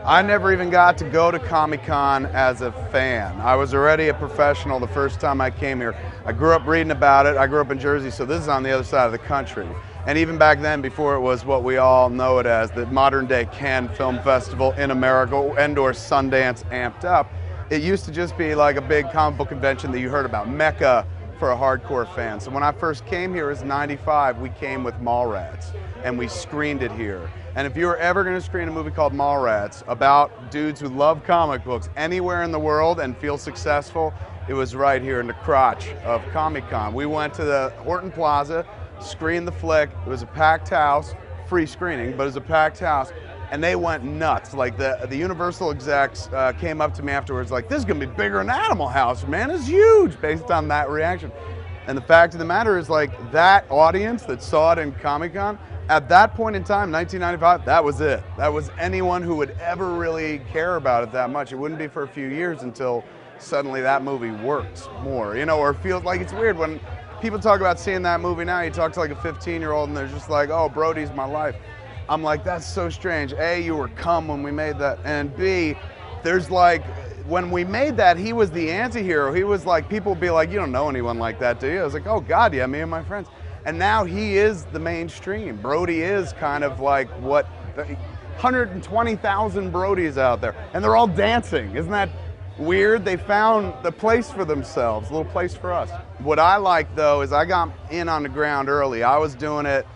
I never even got to go to Comic-Con as a fan. I was already a professional the first time I came here. I grew up reading about it. I grew up in Jersey, so this is on the other side of the country. And even back then, before it was what we all know it as, the modern day Cannes Film Festival in America and or Sundance amped up, it used to just be like a big comic book convention that you heard about, Mecca for a hardcore fan. So when I first came here, it was '95, we came with Mallrats and we screened it here. And if you were ever going to screen a movie called Mallrats about dudes who love comic books anywhere in the world and feel successful, it was right here in the crotch of Comic-Con. We went to the Horton Plaza, screened the flick. It was a packed house, free screening, but it was a packed house, and they went nuts. Like the Universal execs came up to me afterwards like, this is going to be bigger than Animal House, man. It's huge, based on that reaction. And the fact of the matter is, like, that audience that saw it in Comic-Con, at that point in time, 1995, that was it. That was anyone who would ever really care about it that much. It wouldn't be for a few years until suddenly that movie works more, you know, or feels like it's weird when people talk about seeing that movie now. You talk to like a 15-year-old and they're just like, oh, Brody's my life. I'm like, that's so strange. A, you were cum when we made that, and B, there's like, when we made that, he was the anti-hero. He was like, people would be like, you don't know anyone like that, do you? I was like, oh God, yeah, me and my friends. And now he is the mainstream. Brody is kind of like what, 120,000 Brodies out there, and they're all dancing. Isn't that weird? They found the place for themselves, a little place for us. What I like though is I got in on the ground early. I was doing it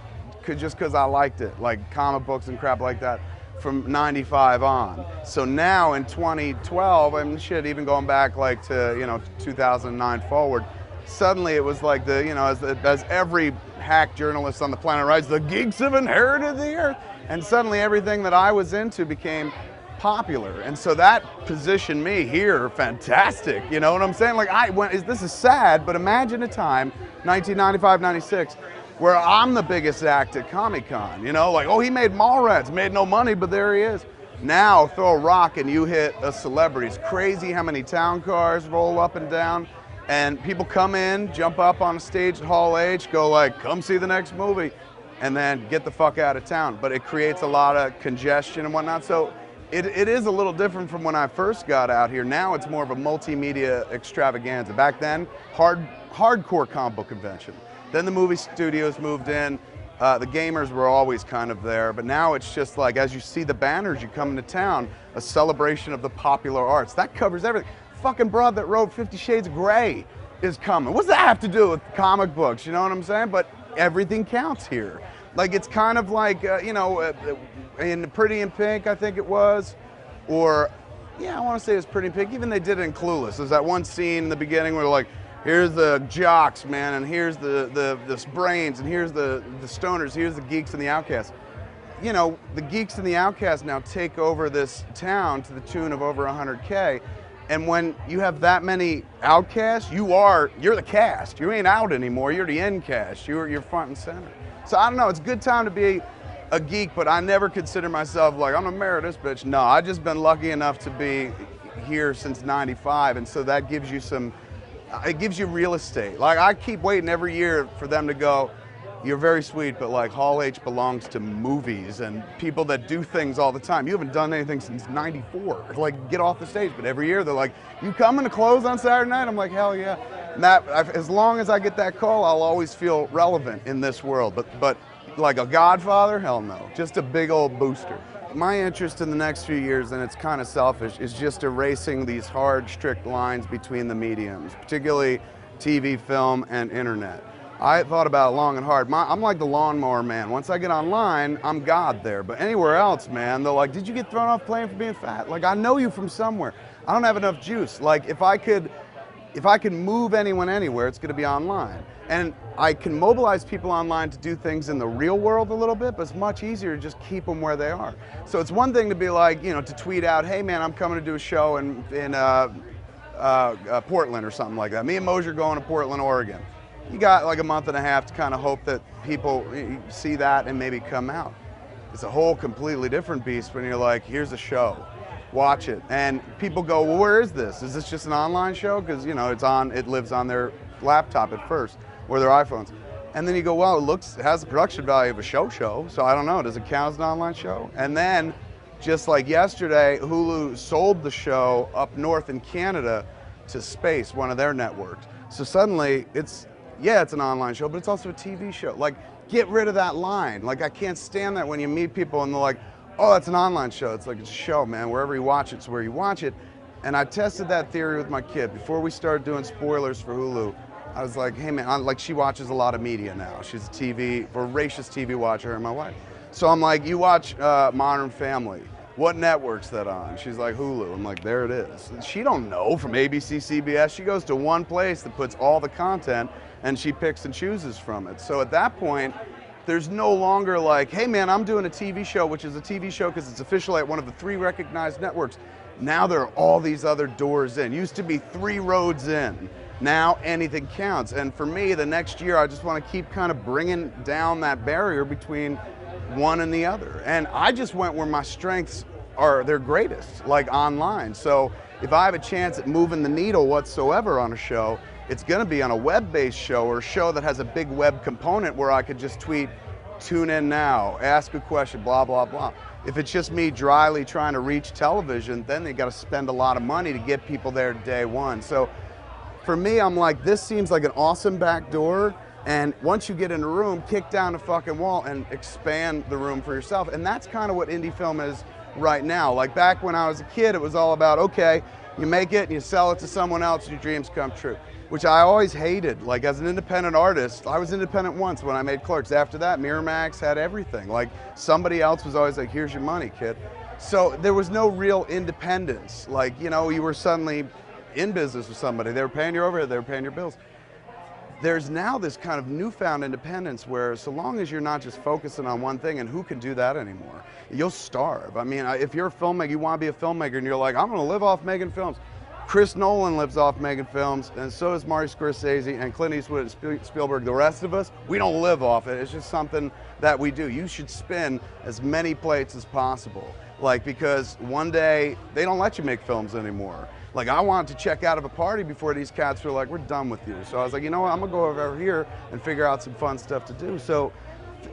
just because I liked it, like comic books and crap like that, from '95 on. So now in 2012, I mean, shit, even going back like to, you know, 2009 forward, suddenly it was like the, you know, as every hack journalist on the planet writes, the geeks have inherited the earth. And suddenly everything that I was into became popular. And so that positioned me here fantastic. You know what I'm saying? Like, this is sad, but imagine a time, 1995, 96, where I'm the biggest act at Comic-Con. You know, like, oh, he made Mallrats, made no money, but there he is. Now, throw a rock and you hit a celebrity. It's crazy how many town cars roll up and down. And people come in, jump up on stage at Hall H, go like, come see the next movie, and then get the fuck out of town. But it creates a lot of congestion and whatnot. So it is a little different from when I first got out here. Now it's more of a multimedia extravaganza. Back then, hardcore comic book convention. Then the movie studios moved in. The gamers were always kind of there. But now it's just like, as you see the banners, you come into town, a celebration of the popular arts. That covers everything. Fucking broad that wrote 50 Shades of Grey is coming. What's that have to do with comic books? You know what I'm saying? But everything counts here. Like, it's kind of like, you know, in Pretty in Pink, I think it was, or, yeah, I want to say it was Pretty in Pink. Even they did it in Clueless. There's that one scene in the beginning where, like, here's the jocks, man, and here's the brains, and here's the stoners, here's the geeks and the outcasts. You know, the geeks and the outcasts now take over this town to the tune of over 100K. And when you have that many outcasts, you're the cast. You ain't out anymore, you're the end cast. You're front and center. So I don't know, it's a good time to be a geek, but I never consider myself like, I'm the mayor of this bitch. No, I've just been lucky enough to be here since '95, and so that gives you it gives you real estate. Like, I keep waiting every year for them to go, you're very sweet, but like Hall H belongs to movies and people that do things all the time. You haven't done anything since '94. Like, get off the stage. But every year they're like, you coming to close on Saturday night? I'm like, hell yeah. And as long as I get that call, I'll always feel relevant in this world. But like a Godfather, hell no. Just a big old booster. My interest in the next few years, and it's kind of selfish, is just erasing these hard, strict lines between the mediums, particularly TV, film, and internet. I thought about it long and hard. I'm like the lawnmower man. Once I get online, I'm God there. But anywhere else, man, they're like, did you get thrown off plane for being fat? Like, I know you from somewhere. I don't have enough juice. Like, if I could move anyone anywhere, it's gonna be online. And I can mobilize people online to do things in the real world a little bit, but it's much easier to just keep them where they are. So it's one thing to be like, you know, to tweet out, hey man, I'm coming to do a show in Portland or something like that. Me and Mosier going to Portland, Oregon. You got like a month and a half to kind of hope that people see that and maybe come out. It's a whole completely different beast when you're like, here's a show, watch it. And people go, well, where is this? Is this just an online show? Because, you know, it lives on their laptop at first, or their iPhones. And then you go, well, it has the production value of a show, so I don't know, does it count as an online show? And then Just like yesterday, Hulu sold the show up north in Canada to Space, one of their networks. So suddenly it's an online show, but it's also a TV show. Like, get rid of that line. Like, I can't stand that when you meet people and they're like, oh, that's an online show. It's like, it's a show, man. Wherever you watch it's where you watch it. And I tested that theory with my kid. Before we started doing spoilers for Hulu, I was like, hey man, like she watches a lot of media now. She's a voracious TV watcher, her and my wife. So I'm like, you watch Modern Family. What network's that on? She's like, Hulu. I'm like, there it is. She don't know from ABC, CBS. She goes to one place that puts all the content and she picks and chooses from it. So at that point, there's no longer like, hey man, I'm doing a TV show, which is a TV show because it's officially at one of the 3 recognized networks. Now there are all these other doors in. Used to be 3 roads in. Now anything counts. And for me, the next year, I just want to keep kind of bringing down that barrier between one and the other. And I just went where my strengths are their greatest, like online. So if I have a chance at moving the needle whatsoever on a show, it's going to be on a web-based show or a show that has a big web component where I could just tweet, tune in now, ask a question, blah, blah, blah. If it's just me dryly trying to reach television, then they got to spend a lot of money to get people there day one. So for me, I'm like, this seems like an awesome back door. And once you get in a room, kick down the fucking wall and expand the room for yourself. And that's kind of what indie film is right now. Like back when I was a kid, it was all about, okay, you make it and you sell it to someone else, your dreams come true, which I always hated. Like as an independent artist, I was independent once when I made Clerks. After that, Miramax had everything. Like somebody else was always like, here's your money, kid. So there was no real independence. Like, you know, you were suddenly in business with somebody. They were paying your overhead, they were paying your bills. There's now this kind of newfound independence where so long as you're not just focusing on one thing, and who can do that anymore? You'll starve. I mean, if you're a filmmaker, you want to be a filmmaker and you're like, I'm going to live off making films. Chris Nolan lives off making films, and so does Marty Scorsese and Clint Eastwood and Spielberg. The rest of us, we don't live off it. It's just something that we do. You should spin as many plates as possible. Like, because one day, they don't let you make films anymore. Like, I wanted to check out of a party before these cats were like, we're done with you. So I was like, you know what, I'm gonna go over here and figure out some fun stuff to do. So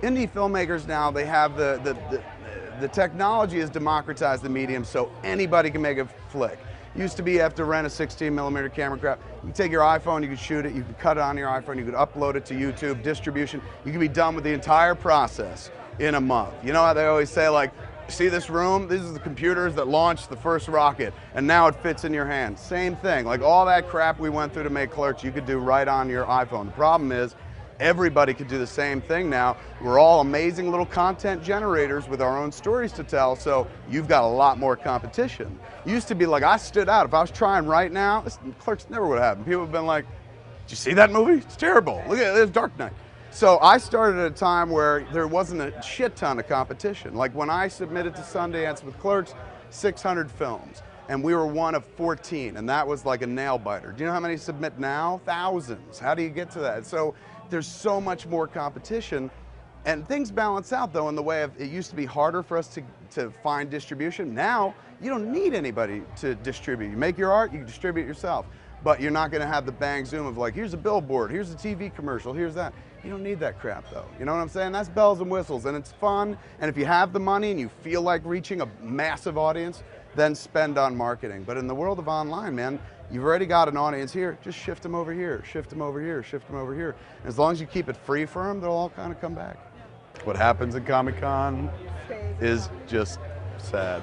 indie filmmakers now, they have the technology has democratized the medium so anybody can make a flick. Used to be you have to rent a 16mm camera crap. You can take your iPhone, you can shoot it, you can cut it on your iPhone, you could upload it to YouTube, distribution. You can be done with the entire process in a month. You know how they always say, like, see this room? These are the computers that launched the first rocket, and now it fits in your hand. Same thing. Like all that crap we went through to make Clerks, you could do right on your iPhone. The problem is, everybody could do the same thing now. We're all amazing little content generators with our own stories to tell, so you've got a lot more competition. It used to be like, I stood out. If I was trying right now, Clerks never would have happened. People have been like, did you see that movie? It's terrible. Look at it, it's Dark Knight. So I started at a time where there wasn't a shit ton of competition. Like when I submitted to Sundance with Clerks, 600 films, and we were one of 14, and that was like a nail biter. Do you know how many submit now? Thousands. How do you get to that? So there's so much more competition, and things balance out though in the way of, it used to be harder for us to find distribution. Now, you don't need anybody to distribute. You make your art, you distribute it yourself. But you're not gonna have the bang zoom of like, here's a billboard, here's a TV commercial, here's that. You don't need that crap though. You know what I'm saying? That's bells and whistles, and it's fun. And if you have the money and you feel like reaching a massive audience, then spend on marketing. But in the world of online, man, you've already got an audience here, just shift them over here, shift them over here, shift them over here. And as long as you keep it free for them, they'll all kind of come back. What happens at Comic-Con is just sad.